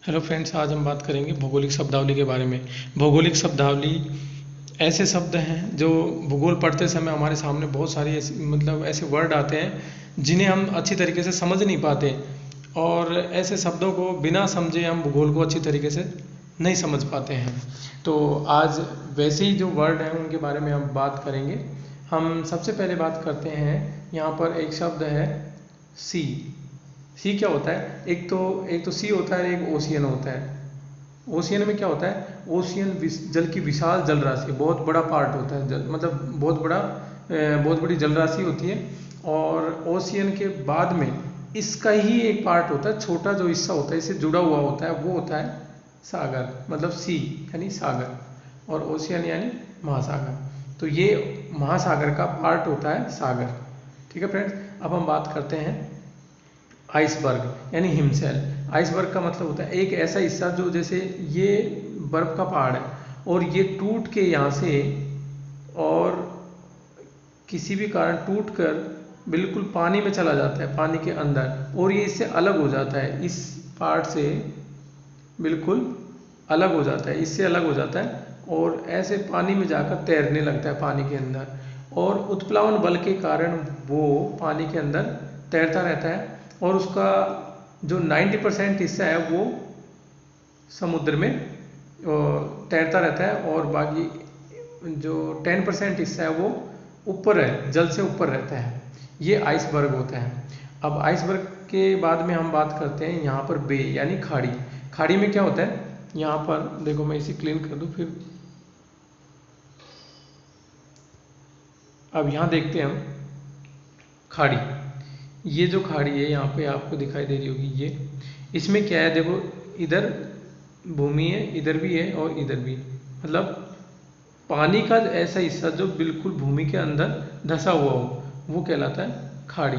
Hello friends, आज हम बात करेंगे भौगोलिक शब्दावली के बारे में। भौगोलिक शब्दावली ऐसे शब्द हैं जो भूगोल पढ़ते समय हमारे सामने बहुत सारी ऐसे वर्ड आते हैं जिन्हें हम अच्छी तरीके से समझ नहीं पाते, और ऐसे शब्दों को बिना समझे हम भूगोल को अच्छी तरीके से नहीं समझ पाते हैं। तो आज वैसे ही जो वर्ड हैं उनके बारे में हम बात करेंगे। हम सबसे पहले बात करते हैं, यहाँ पर एक शब्द है सी। सी क्या होता है? एक तो सी होता है, एक ओशियन होता है। ओशियन में क्या होता है? ओशियन जल की विशाल जल राशि, बहुत बड़ा पार्ट होता है जल, मतलब बहुत बड़ी जल राशि होती है। और ओशियन के बाद में इसका ही एक पार्ट होता है, छोटा जो हिस्सा होता है इससे जुड़ा हुआ होता है, वो होता है सागर। मतलब सी यानी सागर और ओशियन यानी महासागर। तो ये महासागर का पार्ट होता है सागर। ठीक है फ्रेंड्स, अब हम बात करते हैं आइसबर्ग यानी हिमशैल। आइसबर्ग का मतलब होता है एक ऐसा हिस्सा जो, जैसे ये बर्फ का पहाड़ है और ये टूट के यहाँ से, और किसी भी कारण टूट कर बिल्कुल पानी में चला जाता है, पानी के अंदर, और ये इससे अलग हो जाता है, इस पार्ट से बिल्कुल अलग हो जाता है, इससे अलग हो जाता है और ऐसे पानी में जाकर तैरने लगता है पानी के अंदर, और उत्प्लावन बल के कारण वो पानी के अंदर तैरता रहता है। और उसका जो 90% हिस्सा है वो समुद्र में तैरता रहता है, और बाकी जो 10% हिस्सा है वो ऊपर है, जल से ऊपर रहता है। ये आइसबर्ग होता है। अब आइसबर्ग के बाद में हम बात करते हैं यहाँ पर बे यानी खाड़ी। खाड़ी में क्या होता है? यहाँ पर देखो, मैं इसे क्लीन कर दूँ फिर। अब यहाँ देखते हैं हम खाड़ी। ये जो खाड़ी है यहाँ पे आपको दिखाई दे रही होगी, ये इसमें क्या है? देखो, इधर भूमि है, इधर भी है और इधर भी, मतलब पानी का ऐसा हिस्सा जो बिल्कुल भूमि के अंदर धंसा हुआ हो, वो कहलाता है खाड़ी।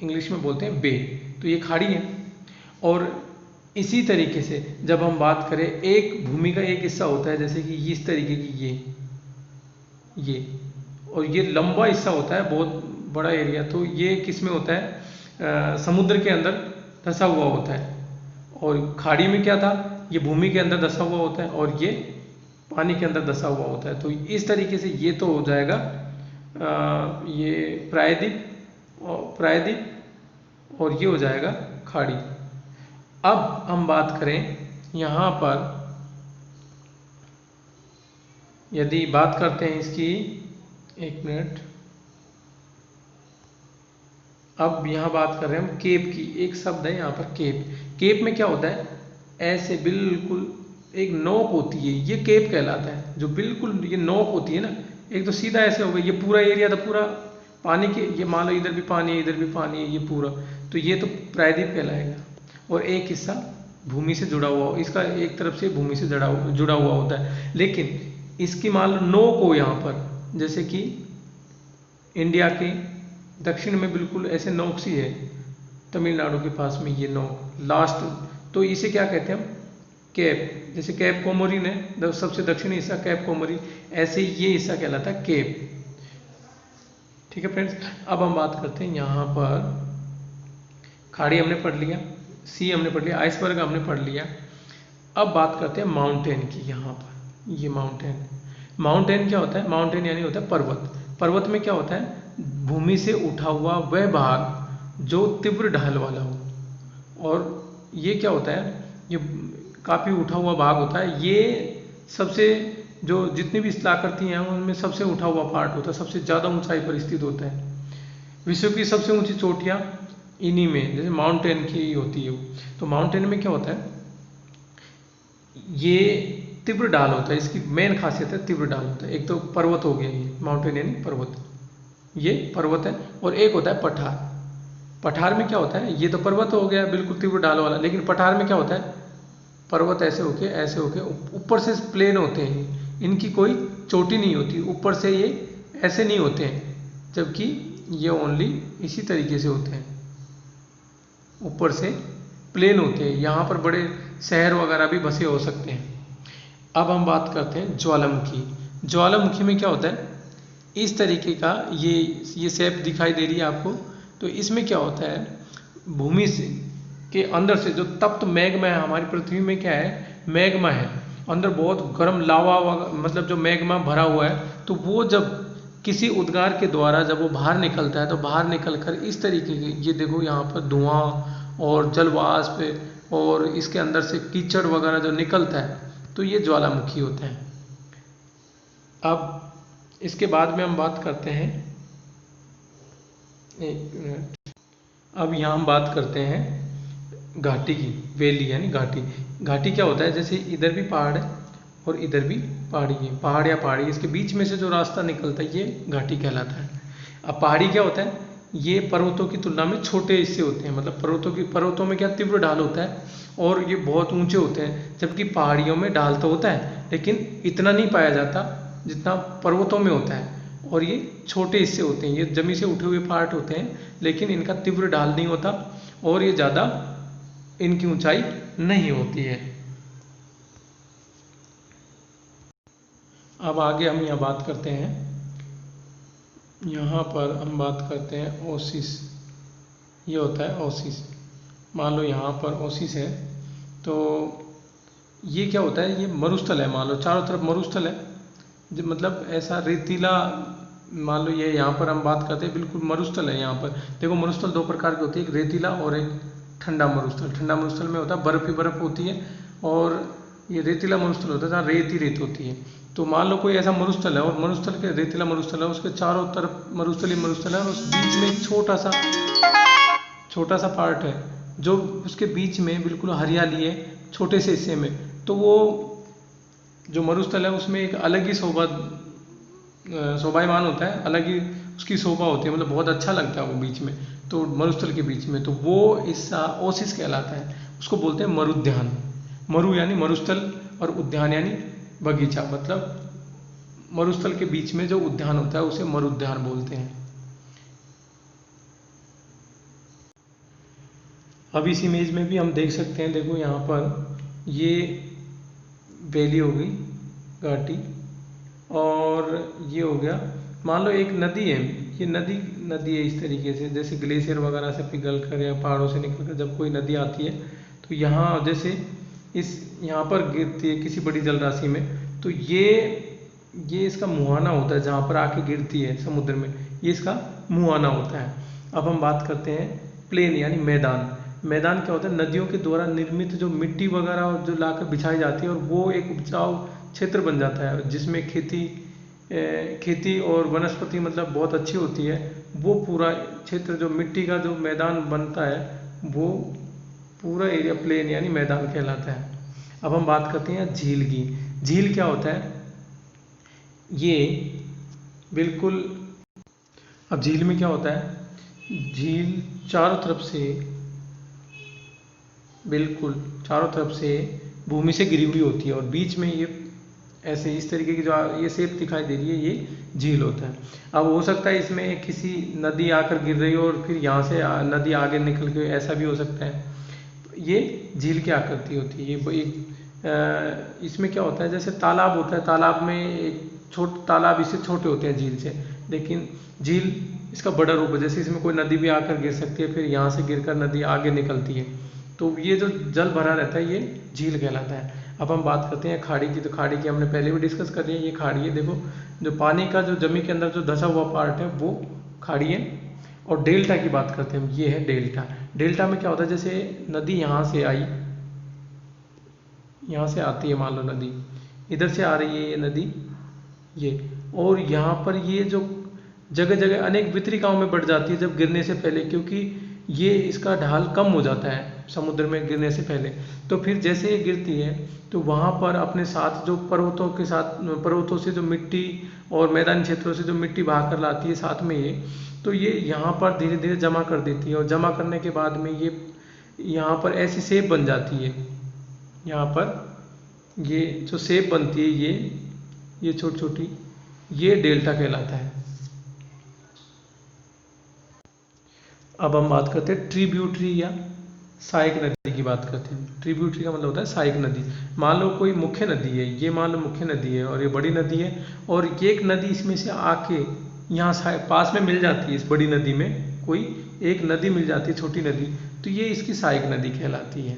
इंग्लिश में बोलते हैं बे। तो ये खाड़ी है। और इसी तरीके से जब हम बात करें, एक भूमि का एक हिस्सा होता है, जैसे कि इस तरीके की ये और ये लंबा हिस्सा होता है, बहुत बड़ा एरिया। तो ये किस में होता है? समुद्र के अंदर धंसा हुआ होता है। और खाड़ी में क्या था? ये भूमि के अंदर धंसा हुआ होता है और ये पानी के अंदर धंसा हुआ होता है। तो इस तरीके से ये तो हो जाएगा ये प्रायद्वीप और ये हो जाएगा खाड़ी। अब हम बात करें यहाँ पर, यदि बात करते हैं इसकी, एक मिनट, अब यहाँ बात कर रहे हैं हम केप की। एक शब्द है यहाँ पर केप। केप में क्या होता है? ऐसे बिल्कुल एक नोक होती है, ये केप कहलाता है। जो बिल्कुल ये नोक होती है ना, एक तो सीधा ऐसे हो गया, ये पूरा एरिया था पूरा पानी के, ये मान लो इधर भी पानी है, इधर भी पानी है, ये पूरा, तो ये तो प्रायद्वीप कहलाएगा। और एक हिस्सा भूमि से जुड़ा हुआ हो, इसका एक तरफ से भूमि से जुड़ा हुआ होता है। लेकिन इसकी मान लो नोक हो यहाँ पर, जैसे कि इंडिया के दक्षिण में बिल्कुल ऐसे नोक सी है, तमिलनाडु के पास में ये नोक लास्ट, तो इसे क्या कहते हैं हम? कैप। जैसे कैप कोमोरिन है सबसे दक्षिणी हिस्सा, कैप कोमोरिन, ऐसे ये हिस्सा कहलाता है केप। ठीक है फ्रेंड्स, अब हम बात करते हैं यहाँ पर, खाड़ी हमने पढ़ लिया, सी हमने पढ़ लिया, आइसबर्ग हमने पढ़ लिया। अब बात करते हैं माउंटेन की। यहाँ पर ये माउंटेन क्या होता है? माउंटेन यानी होता है पर्वत। पर्वत में क्या होता है? भूमि से उठा हुआ वह भाग जो तीव्र ढाल वाला हो। और ये क्या होता है? ये काफ़ी उठा हुआ भाग होता है। ये सबसे, जो जितनी भी स्थलाकृति हैं उनमें सबसे उठा हुआ पार्ट होता है, सबसे ज़्यादा ऊंचाई पर स्थित होता है। विश्व की सबसे ऊंची चोटियाँ इन्हीं में, जैसे माउंटेन की होती है वो। तो माउंटेन में क्या होता है? ये तीव्र ढाल होता है, इसकी मेन खासियत है तीव्र ढाल होता है। एक तो पर्वत हो गया, ये माउंटेन यानी पर्वत, ये पर्वत है। और एक होता है पठार। पठार में क्या होता है? ये तो पर्वत हो गया बिल्कुल तीव्र ढाल वाला, लेकिन पठार में क्या होता है? पर्वत ऐसे होके ऊपर से प्लेन होते हैं, इनकी कोई चोटी नहीं होती, ऊपर से ये ऐसे नहीं होते हैं, जबकि ये ओनली इसी तरीके से होते हैं, ऊपर से प्लेन होते हैं। यहाँ पर बड़े शहर वगैरह भी बसे हो सकते हैं। अब हम बात करते हैं ज्वालामुखी। ज्वालामुखी में क्या होता है? इस तरीके का ये शेप दिखाई दे रही है आपको। तो इसमें क्या होता है? भूमि से के अंदर से जो तप्त मैग्मा है, हमारी पृथ्वी में क्या है, मैग्मा है, अंदर बहुत गर्म लावा मतलब जो मैग्मा भरा हुआ है, तो वो जब किसी उद्गार के द्वारा जब वो बाहर निकलता है तो बाहर निकल कर इस तरीके की, ये देखो यहाँ पर धुआं और जल वाष्प और इसके अंदर से कीचड़ वगैरह जो निकलता है, तो ये ज्वालामुखी होते हैं। अब इसके बाद में हम बात करते हैं, एक मिनट, अब यहाँ हम बात करते हैं घाटी की, वैली यानी घाटी। घाटी क्या होता है, जैसे इधर भी पहाड़ है और इधर भी पहाड़ी है, पहाड़ या पहाड़ी, इसके बीच में से जो रास्ता निकलता है ये घाटी कहलाता है। अब पहाड़ी क्या होता है, ये पर्वतों की तुलना में छोटे हिस्से होते हैं, मतलब पर्वतों में क्या तीव्र ढाल होता है और ये बहुत ऊंचे होते हैं, जबकि पहाड़ियों में ढाल तो होता है लेकिन इतना नहीं पाया जाता जितना पर्वतों में होता है, और ये छोटे हिस्से होते हैं, ये जमीन से उठे हुए पार्ट होते हैं, लेकिन इनका तीव्र ढाल नहीं होता और ये ज़्यादा इनकी ऊंचाई नहीं होती है। अब आगे हम यहाँ बात करते हैं, यहाँ पर हम बात करते हैं ओसिस, ये होता है ओसिस। मान लो यहाँ पर ओसिस है, तो ये क्या होता है, ये मरुस्थल है, मान लो चारों तरफ मरुस्थल है, मतलब ऐसा रेतीला, मान लो ये यहाँ पर हम बात करते हैं बिल्कुल मरुस्थल है। यहाँ पर देखो मरुस्थल दो प्रकार के होते हैं, एक रेतीला और एक ठंडा मरुस्थल। ठंडा मरुस्थल में होता है बर्फ ही बर्फ होती है, और ये रेतीला मरुस्थल होता है जहाँ रेत ही रेत होती है। तो मान लो कोई ऐसा मरुस्थल है और मरुस्थल के रेतीला मरुस्थल है, उसके चारों तरफ मरुस्थल ही मरुस्थल है, और उस बीच में एक छोटा सा पार्ट है जो उसके बीच में बिल्कुल हरियाली है छोटे से हिस्से में, तो वो जो मरुस्थल है उसमें एक अलग ही शोभायमान होता है, अलग ही उसकी शोभा होती है, मतलब बहुत अच्छा लगता है वो बीच में, तो मरुस्थल के बीच में, तो वो हिस्सा ओसिस कहलाता है। उसको बोलते हैं मरुद्यान। मरु यानी मरुस्थल और उद्यान यानी बगीचा, मतलब मरुस्थल के बीच में जो उद्यान होता है उसे मरुद्यान बोलते हैं। अब इस इमेज में भी हम देख सकते हैं, देखो यहाँ पर ये वैली हो गई घाटी, और ये हो गया मान लो एक नदी है, ये नदी है इस तरीके से, जैसे ग्लेशियर वगैरह से पिघल कर या पहाड़ों से निकल कर जब कोई नदी आती है तो यहाँ जैसे यहाँ पर गिरती है किसी बड़ी जलराशि में, तो ये इसका मुहाना होता है, जहाँ पर आके गिरती है समुद्र में, ये इसका मुहाना होता है। अब हम बात करते हैं प्लेन यानी मैदान। मैदान क्या होता है, नदियों के द्वारा निर्मित जो मिट्टी वगैरह जो लाकर बिछाई जाती है और वो एक उपजाऊ क्षेत्र बन जाता है, जिसमें खेती और वनस्पति मतलब बहुत अच्छी होती है। वो पूरा क्षेत्र जो मिट्टी का जो मैदान बनता है, वो पूरा एरिया प्लेन यानी मैदान कहलाता है। अब हम बात करते हैं झील की। झील क्या होता है, ये बिल्कुल, अब झील में क्या होता है, झील चारों तरफ से भूमि से घिरी हुई होती है, और बीच में ये ऐसे इस तरीके की जो ये शेप दिखाई दे रही है, ये झील होता है। अब हो सकता है इसमें किसी नदी आकर गिर रही हो और फिर यहाँ से नदी आगे निकल के, ऐसा भी हो सकता है। ये झील की आकृति होती है। ये एक इसमें क्या होता है, जैसे तालाब होता है, तालाब में एक तालाब इससे छोटे होते हैं झील से, लेकिन झील इसका बड़ा रूप है, जैसे इसमें कोई नदी भी आकर गिर सकती है, फिर यहाँ से गिरकर नदी आगे निकलती है, तो ये जो जल भरा रहता है ये झील कहलाता है। अब हम बात करते हैं खाड़ी की, तो खाड़ी की हमने पहले भी डिस्कस कर लिया। ये खाड़ी है, देखो जो पानी का जो जमीन के अंदर जो धंसा हुआ पार्ट है वो खाड़ी है। और डेल्टा की बात करते हैं हम, ये है डेल्टा। डेल्टा में क्या होता है, जैसे नदी यहाँ से आई, यहाँ से आती है, मान लो नदी इधर से आ रही है ये नदी, ये, और यहाँ पर ये जो जगह जगह अनेक वितरिकाओं में बढ़ जाती है जब गिरने से पहले, क्योंकि ये इसका ढाल कम हो जाता है समुद्र में गिरने से पहले। तो फिर जैसे ये गिरती है तो वहाँ पर अपने साथ जो पर्वतों से जो मिट्टी और मैदानी क्षेत्रों से जो मिट्टी बहा कर लाती है साथ में ये, तो ये यहाँ पर धीरे धीरे जमा कर देती है, और जमा करने के बाद में ये यहाँ पर ऐसी शेप बन जाती है। यहाँ पर ये जो शेप बनती है, ये छोटी छोटी, ये डेल्टा कहलाता है। अब हम बात करते हैं ट्रिब्यूटरी या सहायक नदी की बात करते हैं। ट्रिब्यूटरी का मतलब होता है सहायक नदी। मान लो कोई मुख्य नदी है, ये मान लो मुख्य नदी है और ये बड़ी नदी है, और ये एक नदी इसमें से आके यहाँ पास में मिल जाती है, इस बड़ी नदी में कोई एक नदी मिल जाती है, छोटी नदी, तो ये इसकी सहायक नदी कहलाती है।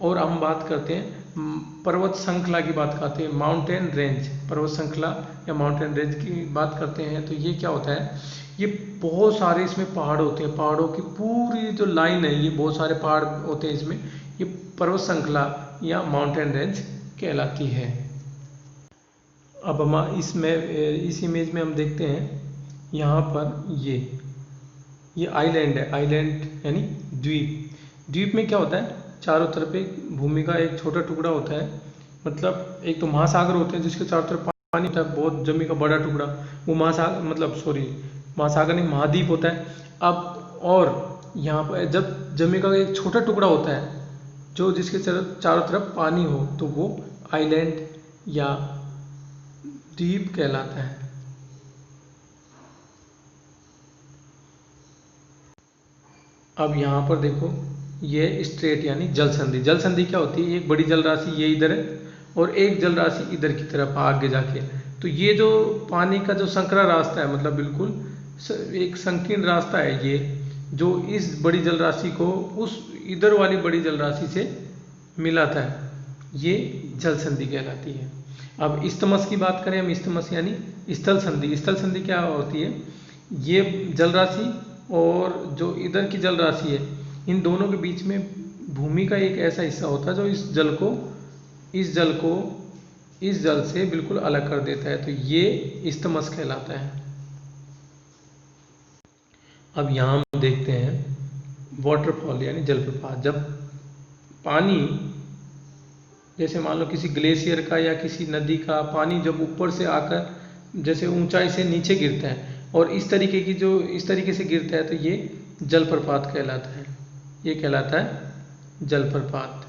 और हम बात करते हैं पर्वत श्रृंखला की बात करते हैं, माउंटेन रेंज, पर्वत श्रृंखला या माउंटेन रेंज की बात करते हैं। तो ये क्या होता है, ये बहुत सारे इसमें पहाड़ होते हैं, पहाड़ों की पूरी जो लाइन है, ये बहुत सारे पहाड़ होते हैं इसमें, ये पर्वत श्रृंखला या माउंटेन रेंज कहलाती है। अब हम इस इमेज में हम देखते हैं यहाँ पर ये आइलैंड है, आइलैंड यानी द्वीप। द्वीप में क्या होता है, चारों तरफ एक भूमि का एक छोटा टुकड़ा होता है, मतलब एक तो महासागर होते हैं जिसके चारों तरफ पानी होता है, बहुत जमी का बड़ा टुकड़ा, वो महासागर मतलब सॉरी महासागर नहीं, महाद्वीप होता है। अब और यहाँ पर जब जमी का एक छोटा टुकड़ा होता है जो जिसके चारों तरफ पानी हो, तो वो आइलैंड या द्वीप कहलाता है। अब यहाँ पर देखो, ये स्ट्रेट यानी जल संधि। जल संधि क्या होती है, एक बड़ी जल राशि ये इधर है और एक जल राशि इधर की तरफ आगे जाके, तो ये जो पानी का जो संकरा रास्ता है, मतलब बिल्कुल एक संकीर्ण रास्ता है ये, जो इस बड़ी जल राशि को उस इधर वाली बड़ी जल राशि से मिलाता है, ये जल संधि कहलाती है। अब इस्तमस की बात करें हम, इस्तमस यानी स्थल संधि। स्थल संधि क्या होती है, ये जल राशि और जो इधर की जल राशि है, इन दोनों के बीच में भूमि का एक ऐसा हिस्सा होता है जो इस जल से बिल्कुल अलग कर देता है, तो ये इस्तमस कहलाता है। अब यहाँ हम देखते हैं वाटरफॉल यानी जलप्रपात। जब पानी, जैसे मान लो किसी ग्लेशियर का या किसी नदी का पानी जब ऊपर से आकर जैसे ऊंचाई से नीचे गिरता है और इस तरीके से गिरता है, तो ये जलप्रपात कहलाता है, ये कहलाता है जलप्रपात।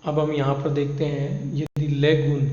अब हम यहाँ पर देखते हैं यदि लेगून